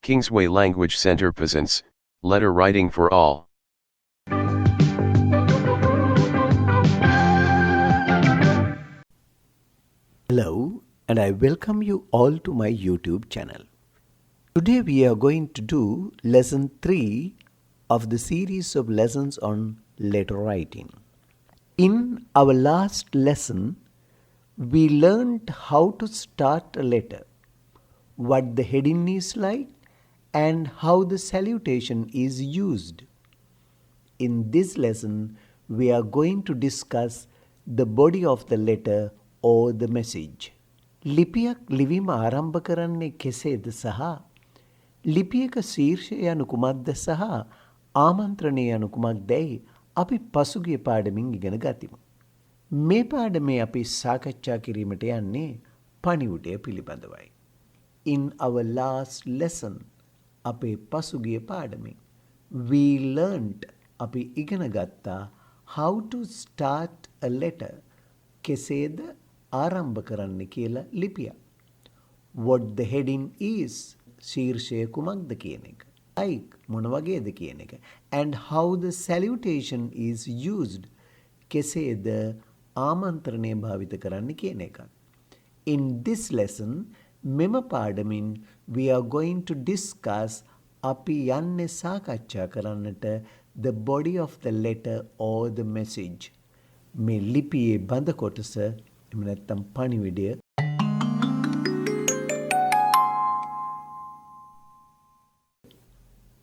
Kingsway Language Center presents Letter Writing for All. Hello, and I welcome you all to my YouTube channel. Today we are going to do lesson 3 of the series of lessons on letter writing. In our last lesson, we learned how to start a letter, what the heading is like, and how the salutation is used. In this lesson, we are going to discuss the body of the letter or the message. ලිපියක් ලිවීම ආරම්භ කරන්නේ කෙසේද සහ ලිපියක ශීර්ෂය යනු කුමක්ද සහ ආමන්ත්‍රණය යනු කුමක්දයි අපි පසුගිය පාඩමින් ඉගෙන ගතිමු. මේ පාඩමේ අපි සාකච්ඡා කිරීමට යන්නේ පණිවුඩය පිළිබඳවයි. In our last lesson, අපේ පසුගිය පාඩමින් we learned අපි ඉගෙන ගත්තා how to start a letter කෙසේද ආරම්භ කරන්න කියලා ලිපියක්. What the heading is ශීර්ෂය කුමක්ද කියන එක. Like මොන වගේද කියන එක. And how the salutation is used කෙසේද ආමන්ත්‍රණය භාවිත කරන්න කියන එක. In this lesson මෙම පාඩමින් we are going to discuss අපි යන්නේ සාකච්ඡා කරන්නට the body of the letter or the message. මේ ලිපියේ බඳ කොටස එහෙම නැත්නම් පණිවිඩය.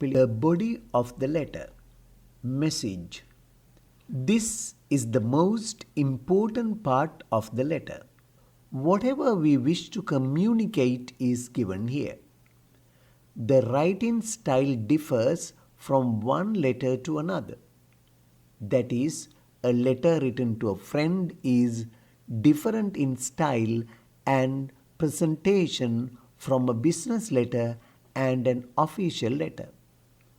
The body of the letter, message. This is the most important part of the letter. Whatever we wish to communicate is given here. The writing style differs from one letter to another. That is, a letter written to a friend is different in style and presentation from a business letter and an official letter.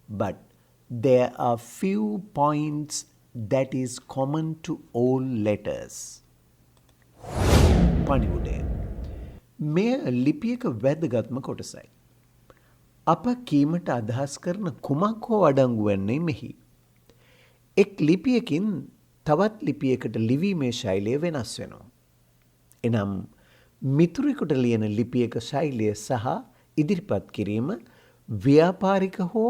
But there are few points that is common to all letters. පණිවුඩය මෙය ලිපියක වැදගත්ම කොටසයි. අප කීමට අදහස් කරන කුමක් හෝ අඩංගු වන්නේ මෙහි. එක් ලිපියකින් තවත් ලිපියකට ලිවීමේ ශෛලිය වෙනස් වෙනවා. එනම් මිතුරෙකුට ලියන ලිපියක ශෛලිය සහ ඉදිරිපත් කිරීම ව්‍යාපාරික හෝ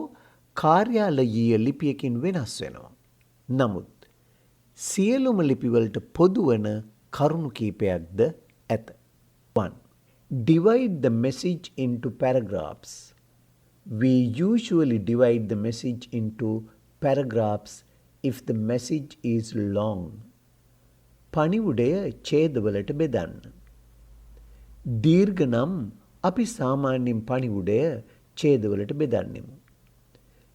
කාර්යාලයීය ලිපියකින් වෙනස් වෙනවා. නමුත් සියලුම ලිපිවලට පොදු වන කරුණු කීපයක්ද ඇත. 1. Divide the message into paragraphs. We usually divide the message into paragraphs if the message is long. පණිවුඩය ඡේදවලට බෙදන්න. දීර්ඝ නම් අපි සාමාන්‍යයෙන් පණිවුඩය ඡේදවලට බෙදන්නෙමු.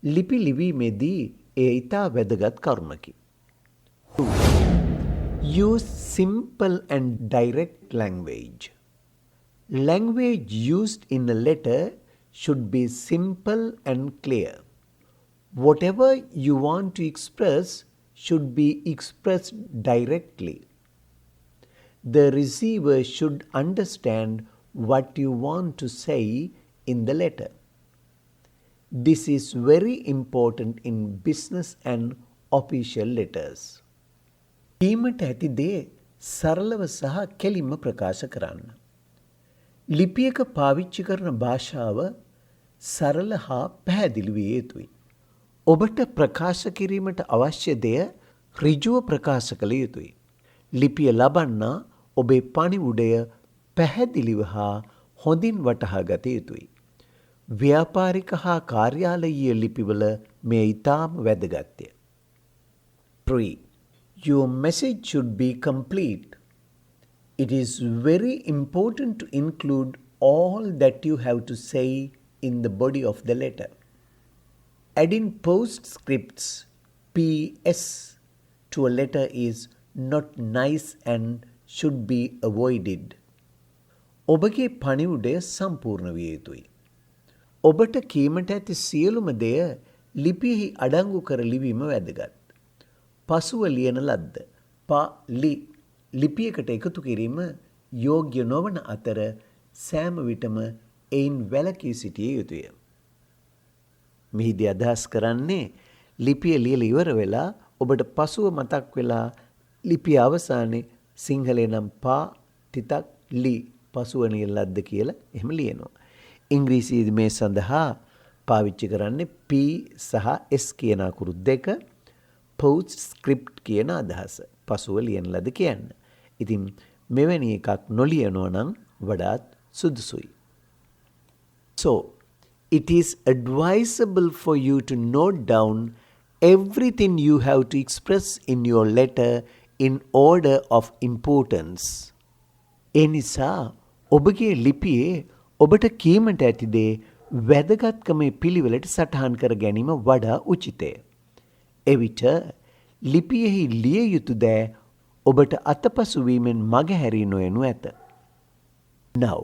ලිපි ලිවීමේදී එය ඉතා වැදගත් කරුණකි. 2. Use simple and direct language. Language used in a letter should be simple and clear. Whatever you want to express should be expressed directly. The receiver should understand what you want to say in the letter. This is very important in business and official letters. කීමට ඇති දේ සරලව සහ කෙලින්ම ප්‍රකාශ කරන්න. ලිපියක පාවිච්චි කරන භාෂාව සරල හා පැහැදිලි විය යුතුයි. ඔබට ප්‍රකාශ කිරීමට අවශ්‍ය දෙය ඍජුව ප්‍රකාශ කළ යුතුයි. ලිපිය ලබන්නා ඔබේ පණිවුඩය පැහැදිලිව හා හොඳින් වටහා ගත යුතුයි. ව්‍යාපාරික හා කාර්යාලයීය ලිපිවල මෙය ඉතාම වැදගත්ය. 3. Your message should be complete. It is very important to include all that you have to say in the body of the letter. Adding postscripts PS to a letter is not nice and should be avoided. ඔබගේ පණිවුඩය සම්පූර්ණ විය යුතුයි. ඔබට කීමට ඇති සියලුම දෙය ලිපියෙහි අඩංගු කර ලිවීම වැදගත්. පසුව ලියන ලද්ද ප ලි ලිපියකට එකතු කිරීම යෝග්‍ය නොවන අතර සෑම විටම එයින් වැළකී සිටිය යුතුය. මෙහිදී අදහස් කරන්නේ ලිපිය ලියලා ඉවර වෙලා ඔබට පසුව මතක් වෙලා ලිපිය අවසානයේ සිංහලේ නම් පා තිතක් ලි පසුව නියලද්ද කියලා එහෙම ලියනවා. ඉංග්‍රීසියේදී මේ සඳහා පාවිච්චි කරන්නේ P සහ S කියන අකුරු දෙක postscript කියන අදහස. පසුව ලියන ලද කියන්න. ඉතින් මෙවැනි එකක් නොලියනවා නම් වඩාත් සුදුසුයි. So, it is advisable for you to note down everything you have to express in your letter in order of importance. ඒ නිසා ඔබගේ ලිපියේ ඔබට කීමට ඇති දේ වැදගත්කමේ පිළිවෙලට සටහන් කර ගැනීම වඩා උචිතය. එවිට ලිපියෙහි ලිය යුතු දෑ ඔබට අතපසු වීමෙන් මගහැරී නොයනු ඇත. Now,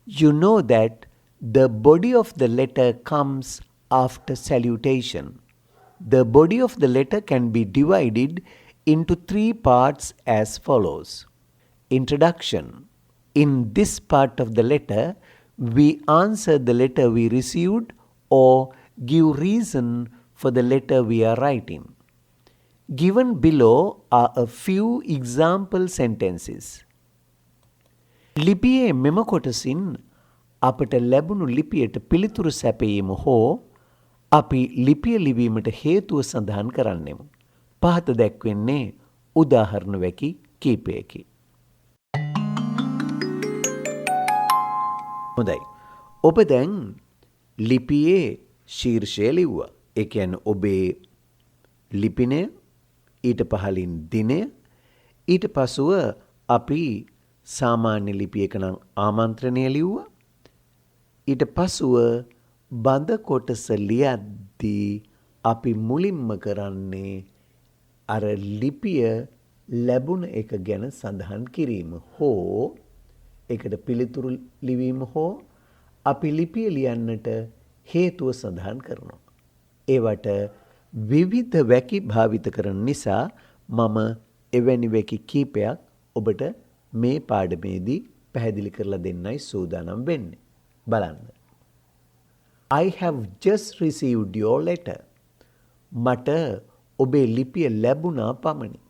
you know that the body of the letter comes after salutation. The body of the letter can be divided into 3 parts as follows. Introduction. In this part of the letter, we answer the letter we received or give reason for the letter we are writing. Given below are a few example sentences. ලිපියේ මෙම කොටසින් අපට ලැබුණු ලිපියට පිළිතුරු සැපයීම හෝ අපි ලිපිය ලිවීමට හේතුව සඳහන් කරන්නෙමු. පහත දැක්වෙන්නේ උදාහරණ වැකි කීපයකි. හොඳයි. ඔබ දැන් ලිපියේ ශීර්ෂය ලිව්වා. ඒ කියන්නේ ඔබේ ලිපිනය, ඊට පහලින් දිනය, ඊට පසුව අපි සාමාන්‍ය ලිපියක නම් ආමන්ත්‍රණය ලිව්වා. ඊට පසුව බඳ කොටස ලියද්දී අපි මුලින්ම කරන්නේ අර ලිපිය ලැබුණ එක ගැන සඳහන් කිරීම හෝ ඒකට පිළිතුරු ලිවීම හෝ අපි ලිපිය ලියන්නට හේතුව සඳහන් කරනවා. ඒවට විවිධ වැකි භාවිත කරන නිසා මම එවැනි වැකි කීපයක් ඔබට මේ පාඩමේදී පැහැදිලි කරලා දෙන්නයි සූදානම් වෙන්නේ. බලන්න. I have just received your letter. මට ඔබේ ලිපිය ලැබුණා පමණි.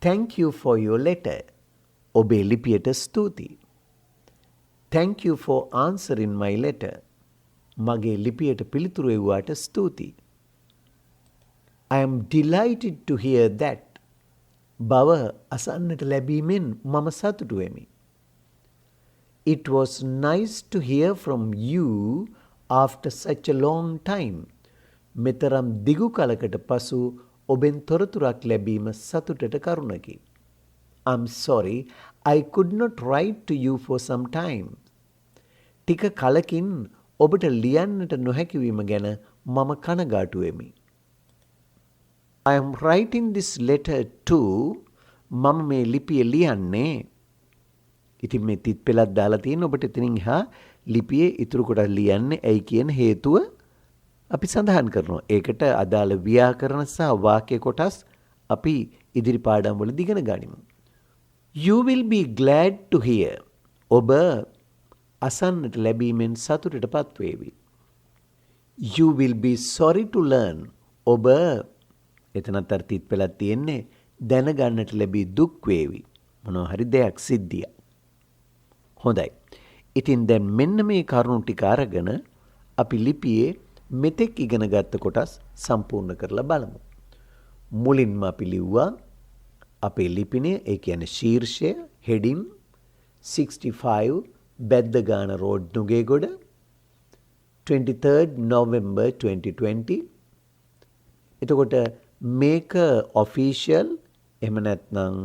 Thank you for your letter. ඔබේ ලිපියට ස්තුතියි. Thank you for answering my letter. මගේ ලිපියට පිළිතුරු එව්වාට ස්තුතියි. I am delighted to hear that. බව අසන්නට ලැබීමෙන් මම සතුටු වෙමි. It was nice to hear from you after such a long time. මෙතරම් දිගු කලකට පසු ඔබෙන් තොරතුරක් ලැබීම සතුටට කරුණකි. I'm sorry I could not write to you for some time. ටික කලකින් ඔබට ලියන්නට නොහැකි වීම ගැන මම කනගාටු වෙමි. I am writing this letter to මම මේ ලිපිය ලියන්නේ. ඉතින් මේ තිත් පෙළක් දාලා තියෙන ඔබට එතනින් එහා ලිපියේ ඉතුරු කොටස් ලියන්නේ ඇයි කියන හේතුව අපි සඳහන් කරනවා. ඒකට අදාළ ව්‍යාකරණ සහ වාක්‍ය කොටස් අපි ඉදිරි පාඩම් වලදී ඉගෙන ගනිමු. You will be glad to hear. ඔබ අසන්නට ලැබීමෙන් සතුටටපත් වේවි. You will be sorry to learn. ඔබ එතනත් අර තිත් පෙළක් තියෙන්නේ දැනගන්නට ලැබී දුක් වේවි. මොනවා හරි දෙයක් සිද්ධියක්. හොඳයි. ඉතින් දැන් මෙන්න මේ කරුණු ටික අරගෙන අපි ලිපියේ මෙතෙක් ඉගෙන ගත්ත කොටස් සම්පූර්ණ කරලා බලමු. මුලින්ම අපි ලිව්වා අපේ ලිපිනේ ඒ කියන්නේ ශීර්ෂය heading 65 Baddagana road Nugegoda 23rd November 2020. එතකොට මේක official එහෙම නැත්නම්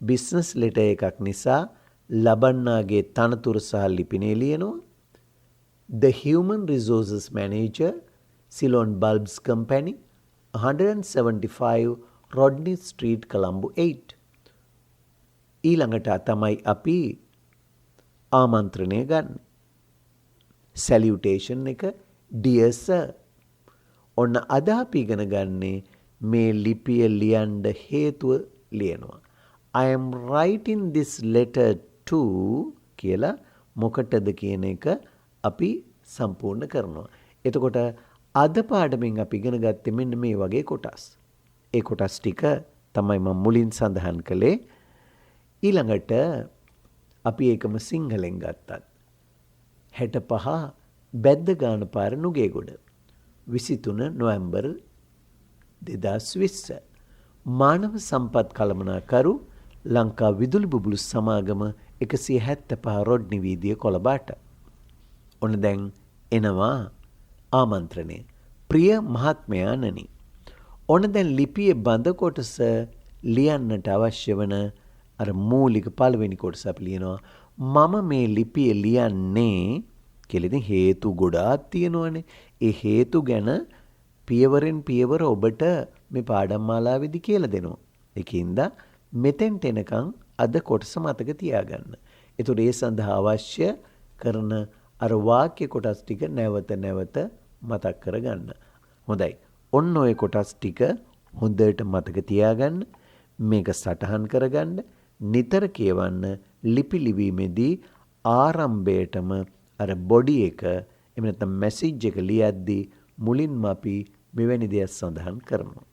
business letter එකක් නිසා ලබන්නාගේ තනතුරු සහ ලිපිනේ ලියනවා. The Human Resources Manager, Ceylon Bulbs Company, 175 Rodney Street, Colombo 8. ඊළඟට තමයි අපි ආමන්ත්‍රණය ගන්න. Salutation එක Dear Sir. ඔන්න අද අපි ඉගෙන ගන්නේ මේ ලිපිය ලියන්න හේතුව ලියනවා. I am writing this letter to කියලා මොකටද කියන එක අපි සම්පූර්ණ කරනවා. එතකොට අද පාඩමෙන් අපි ඉගෙන ගත්තේ මෙන්න මේ වගේ කොටස්. ඒ කොටස් ටික තමයි මම මුලින් සඳහන් කළේ. ඊළඟට අපි ඒකම සිංහලෙන් ගත්තත් 65 බැද්ද ගාන පාර නුගේගොඩ 23 නොවැම්බර් 2020 මානව සම්පත් කළමනාකරු ලංකා විදුලි බුබුලු සමාගම 175 රොඩ්නි වීදිය කොළඹට. ඔන්න දැන් එනවා ආමන්ත්‍රණය. ප්‍රිය මහත්මයාණනි. ඔන්න දැන් ලිපියේ බඳ කොටස ලියන්නට අවශ්‍ය වන අර මූලික පළවෙනි කොටස අපි ලියනවා. මම මේ ලිපිය ලියන්නේ කියලා. ඉතින් හේතු ගොඩාක් තියෙනවනේ. ඒ හේතු ගැන පියවරෙන් පියවර ඔබට මේ පාඩම් මාලාවේදී කියලා දෙනවා. ඒකින්ද මෙතෙන්ට එනකන් අද කොටස මතක තියාගන්න. ඒතකොට ඒ සඳහා අවශ්‍ය කරන අර වාක්‍ය කොටස් ටික නැවත නැවත මතක් කරගන්න. හොඳයි. ඔන්න ඔය කොටස් ටික හොඳට මතක තියාගන්න. මේක සටහන් කරගන්න. නිතර කියවන්න. ලිපි ලිවීමේදී ආරම්භයටම අර බොඩි එක එහෙම නැත්නම් මැසේජ් එක ලියද්දී මුලින්ම අපි මෙවැනි දෙයක් සඳහන් කරනවා.